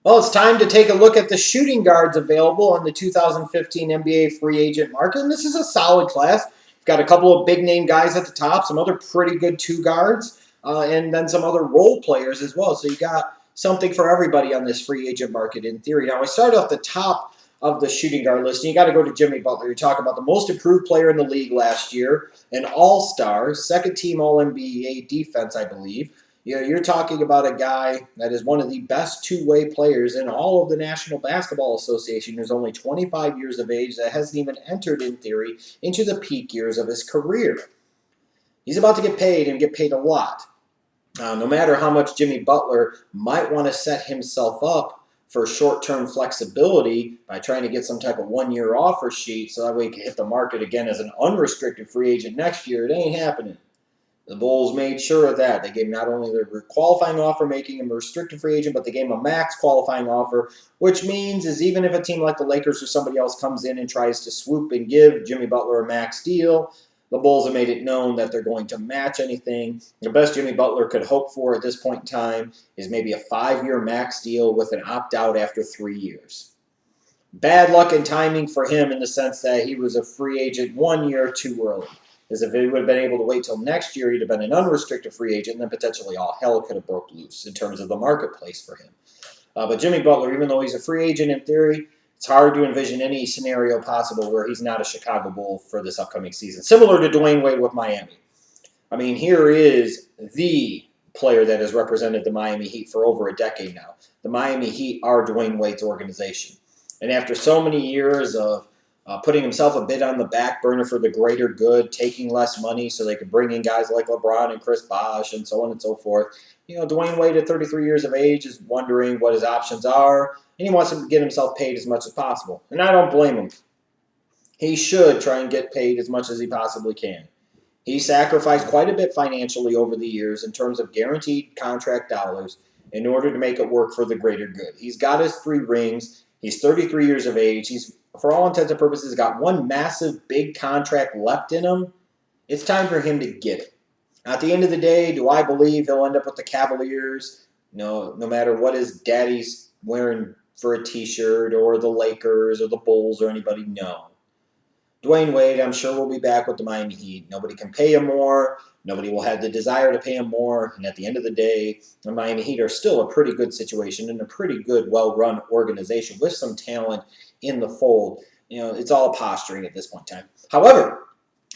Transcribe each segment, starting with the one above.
Well, it's time to take a look at the shooting guards available on the 2015 NBA free agent market. And this is a solid class. We've got a couple of big name guys at the top, some other pretty good two guards, and then some other role players as well. So you got something for everybody on this free agent market in theory. Now, I start off the top of the shooting guard list, and you got to go to Jimmy Butler. You're talking about the most improved player in the league last year, an all-star, second team All-NBA defense, I believe. You're talking about a guy that is one of the best two-way players in all of the National Basketball Association, who's only 25 years of age, that hasn't even entered, in theory, into the peak years of his career. He's about to get paid and get paid a lot. No matter how much Jimmy Butler might want to set himself up for short-term flexibility by trying to get some type of one-year offer sheet so that way he can hit the market again as an unrestricted free agent next year, it ain't happening. The Bulls made sure of that. They gave not only their qualifying offer, making him a restricted free agent, but they gave him a max qualifying offer, which means is even if a team like the Lakers or somebody else comes in and tries to swoop and give Jimmy Butler a max deal, the Bulls have made it known that they're going to match anything. The best Jimmy Butler could hope for at this point in time is maybe a 5-year max deal with an opt-out after 3 years. Bad luck and timing for him in the sense that he was a free agent 1 year too early. As if he would have been able to wait till next year, he'd have been an unrestricted free agent, and then potentially all hell could have broke loose in terms of the marketplace for him. But Jimmy Butler, even though he's a free agent in theory, it's hard to envision any scenario possible where he's not a Chicago Bull for this upcoming season. Similar to Dwyane Wade with Miami. I mean, here is the player that has represented the Miami Heat for over a decade now. The Miami Heat are Dwyane Wade's organization. And after so many years of putting himself a bit on the back burner for the greater good, taking less money so they could bring in guys like LeBron and Chris Bosh and so on and so forth. Dwyane Wade at 33 years of age is wondering what his options are, and he wants to get himself paid as much as possible. And I don't blame him. He should try and get paid as much as he possibly can. He sacrificed quite a bit financially over the years in terms of guaranteed contract dollars in order to make it work for the greater good. He's got his 3 rings. He's 33 years of age. He's, for all intents and purposes, got one massive big contract left in him. It's time for him to get it. At the end of the day, do I believe he'll end up with the Cavaliers? No matter what his daddy's wearing for a t-shirt, or the Lakers or the Bulls or anybody, no. Dwyane Wade, I'm sure, will be back with the Miami Heat. Nobody can pay him more. Nobody will have the desire to pay him more. And at the end of the day, the Miami Heat are still a pretty good situation and a pretty good, well-run organization with some talent in the fold. It's all posturing at this point in time. However,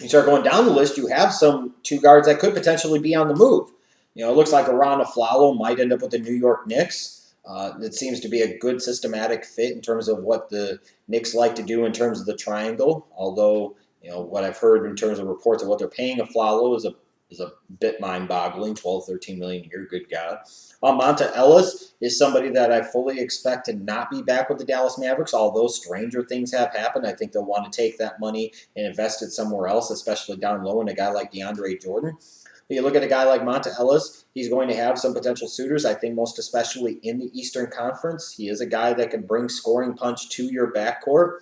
you start going down the list, you have some two guards that could potentially be on the move. It looks like Arron Afflalo might end up with the New York Knicks. It seems to be a good systematic fit in terms of what the Knicks like to do in terms of the triangle. Although, what I've heard in terms of reports of what they're paying Afflalo is a bit mind-boggling, 12, 13 million a year, good God. Monta Ellis is somebody that I fully expect to not be back with the Dallas Mavericks, although stranger things have happened. I think they'll want to take that money and invest it somewhere else, especially down low in a guy like DeAndre Jordan. But you look at a guy like Monta Ellis, he's going to have some potential suitors, I think most especially in the Eastern Conference. He is a guy that can bring scoring punch to your backcourt,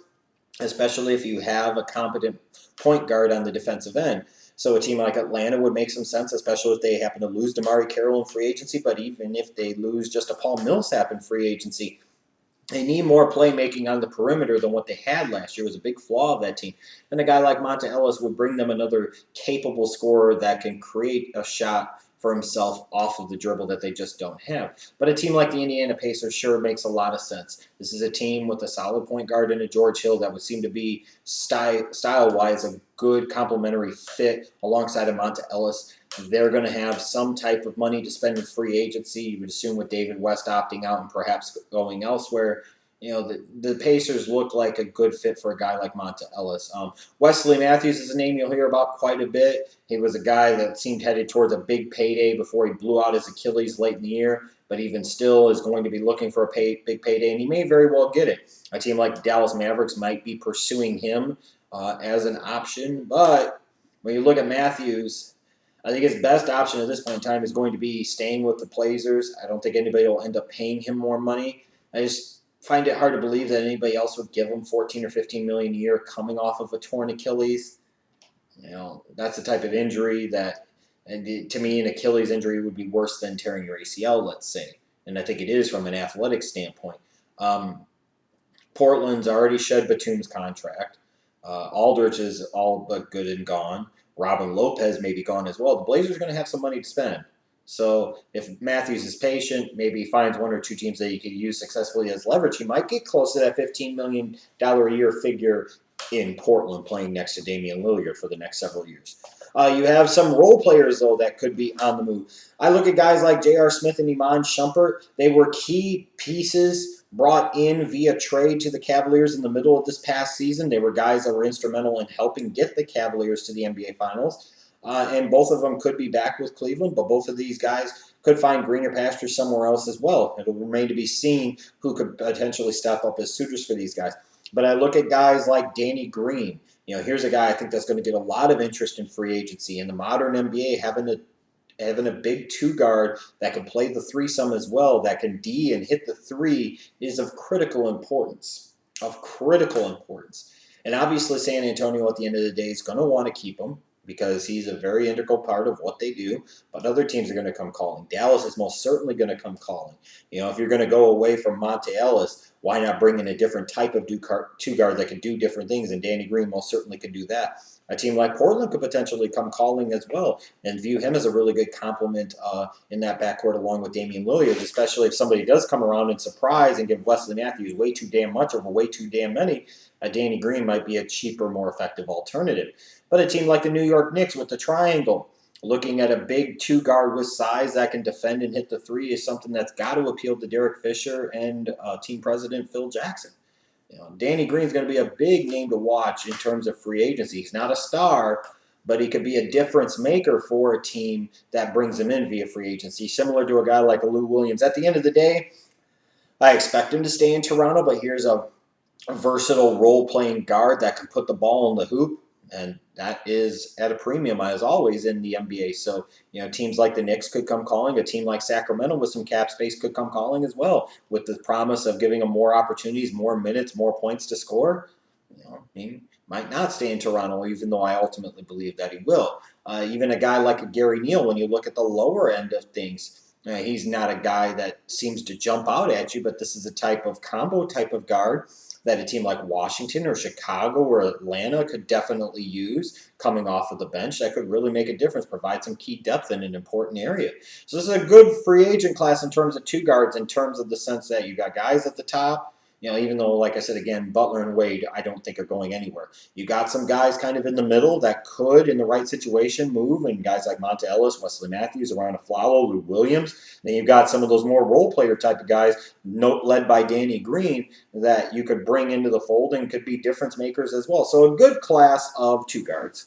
especially if you have a competent point guard on the defensive end. So a team like Atlanta would make some sense, especially if they happen to lose DeMarre Carroll in free agency. But even if they lose just a Paul Millsap in free agency, they need more playmaking on the perimeter than what they had last year. It was a big flaw of that team. And a guy like Monta Ellis would bring them another capable scorer that can create a shot for himself off of the dribble that they just don't have. But a team like the Indiana Pacers sure makes a lot of sense. This is a team with a solid point guard in a George Hill that would seem to be style-wise a good complementary fit alongside of Monta Ellis. They're going to have some type of money to spend in free agency. You would assume with David West opting out and perhaps going elsewhere. The Pacers look like a good fit for a guy like Monta Ellis. Wesley Matthews is a name you'll hear about quite a bit. He was a guy that seemed headed towards a big payday before he blew out his Achilles late in the year, but even still is going to be looking for a big payday, and he may very well get it. A team like the Dallas Mavericks might be pursuing him as an option, but when you look at Matthews, I think his best option at this point in time is going to be staying with the Blazers. I don't think anybody will end up paying him more money. I just find it hard to believe that anybody else would give him 14 or 15 million a year coming off of a torn Achilles. That's the type of injury that, and to me, an Achilles injury would be worse than tearing your ACL, let's say. and I think it is from an athletic standpoint. Portland's already shed Batum's contract. Aldridge is all but good and gone. Robin Lopez may be gone as well. The Blazers are going to have some money to spend. So if Matthews is patient, maybe he finds one or two teams that he could use successfully as leverage, he might get close to that $15 million a year figure in Portland playing next to Damian Lillard for the next several years. You have some role players, though, that could be on the move. I look at guys like J.R. Smith and Iman Shumpert. They were key pieces brought in via trade to the Cavaliers in the middle of this past season. They were guys that were instrumental in helping get the Cavaliers to the NBA Finals. And both of them could be back with Cleveland, but both of these guys could find greener pastures somewhere else as well. It'll remain to be seen who could potentially step up as suitors for these guys. But I look at guys like Danny Green. Here's a guy I think that's going to get a lot of interest in free agency. In the modern NBA, having a big two guard that can play the threesome as well, that can D and hit the three, is of critical importance. And obviously San Antonio at the end of the day is going to want to keep him because he's a very integral part of what they do, but other teams are going to come calling. Dallas is most certainly going to come calling. If you're going to go away from Monta Ellis, why not bring in a different type of two guard that can do different things, and Danny Green most certainly could do that. A team like Portland could potentially come calling as well and view him as a really good complement in that backcourt along with Damian Lillard, especially if somebody does come around and surprise and give Wesley Matthews way too damn much over way too damn many. Danny Green might be a cheaper, more effective alternative. But a team like the New York Knicks with the triangle, looking at a big two guard with size that can defend and hit the three, is something that's got to appeal to Derek Fisher and team president Phil Jackson. Danny Green's going to be a big name to watch in terms of free agency. He's not a star, but he could be a difference maker for a team that brings him in via free agency, similar to a guy like Lou Williams. At the end of the day, I expect him to stay in Toronto, but here's a versatile role-playing guard that can put the ball in the hoop, and that is at a premium, as always, in the NBA. So, teams like the Knicks could come calling. A team like Sacramento with some cap space could come calling as well, with the promise of giving them more opportunities, more minutes, more points to score. He might not stay in Toronto, even though I ultimately believe that he will. Even a guy like a Gary Neal, when you look at the lower end of things, he's not a guy that seems to jump out at you, but this is a type of combo type of guard that a team like Washington or Chicago or Atlanta could definitely use coming off of the bench. That could really make a difference, provide some key depth in an important area. So this is a good free agent class in terms of two guards, in terms of the sense that you got guys at the top. Even though, like I said, again, Butler and Wade, I don't think are going anywhere. You got some guys kind of in the middle that could, in the right situation, move, and guys like Monta Ellis, Wesley Matthews, Arron Afflalo, Lou Williams. Then you've got some of those more role player type of guys, led by Danny Green, that you could bring into the fold and could be difference makers as well. So a good class of two guards.